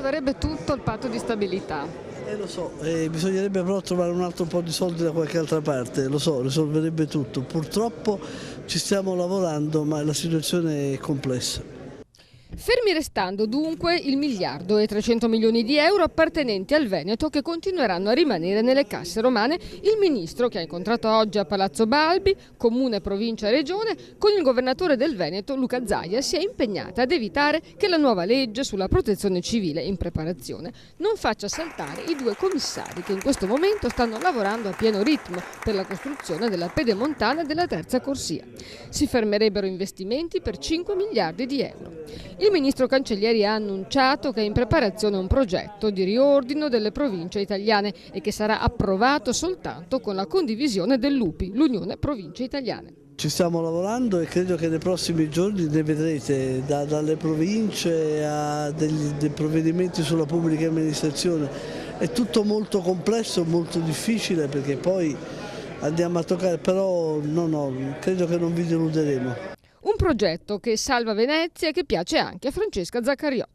risolverebbe tutto il patto di stabilità. Lo so, bisognerebbe però trovare un altro po' di soldi da qualche altra parte, lo so, risolverebbe tutto. Purtroppo ci stiamo lavorando, ma la situazione è complessa. Fermi restando dunque il 1.300 milioni di euro appartenenti al Veneto che continueranno a rimanere nelle casse romane, il ministro che ha incontrato oggi a Palazzo Balbi, comune, provincia e regione, con il governatore del Veneto Luca Zaia si è impegnata ad evitare che la nuova legge sulla protezione civile in preparazione non faccia saltare i due commissari che in questo momento stanno lavorando a pieno ritmo per la costruzione della pedemontana della terza corsia. Si fermerebbero investimenti per 5 miliardi di euro. Il ministro Cancellieri ha annunciato che è in preparazione un progetto di riordino delle province italiane e che sarà approvato soltanto con la condivisione dell'UPI, l'Unione Province Italiane. Ci stiamo lavorando e credo che nei prossimi giorni ne vedrete dalle province a dei provvedimenti sulla pubblica amministrazione. È tutto molto complesso, molto difficile perché poi andiamo a toccare, però no, credo che non vi deluderemo. Un progetto che salva Venezia e che piace anche a Francesca Zaccariotto.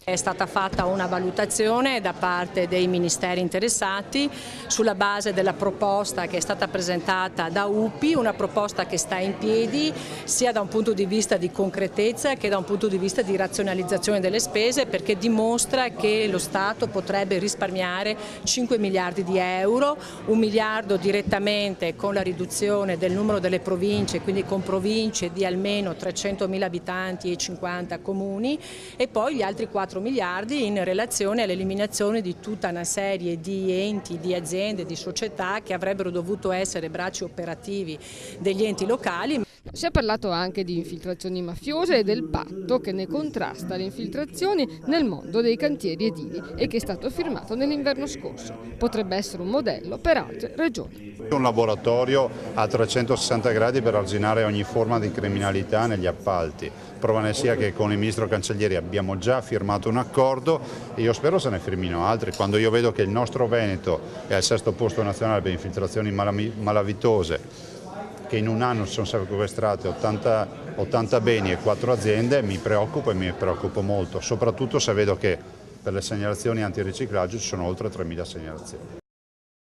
È stata fatta una valutazione da parte dei ministeri interessati sulla base della proposta che è stata presentata da UPI, una proposta che sta in piedi sia da un punto di vista di concretezza che da un punto di vista di razionalizzazione delle spese, perché dimostra che lo Stato potrebbe risparmiare 5 miliardi di euro, 1 miliardo direttamente con la riduzione del numero delle province, quindi con province di almeno 300.000 abitanti e 50 comuni, e poi gli altri 4 miliardi in relazione all'eliminazione di tutta una serie di enti, di aziende, di società che avrebbero dovuto essere bracci operativi degli enti locali. Si è parlato anche di infiltrazioni mafiose e del patto che ne contrasta le infiltrazioni nel mondo dei cantieri edili e che è stato firmato nell'inverno scorso. Potrebbe essere un modello per altre regioni. Un laboratorio a 360 gradi per arginare ogni forma di criminalità negli appalti. Prova ne sia che con il ministro Cancellieri abbiamo già firmato un accordo e io spero se ne firmino altri. Quando io vedo che il nostro Veneto è al 6° posto nazionale per infiltrazioni malavitose, che in un anno si sono sequestrate 80 beni e 4 aziende, mi preoccupo e mi preoccupo molto, soprattutto se vedo che per le segnalazioni antiriciclaggio ci sono oltre 3.000 segnalazioni.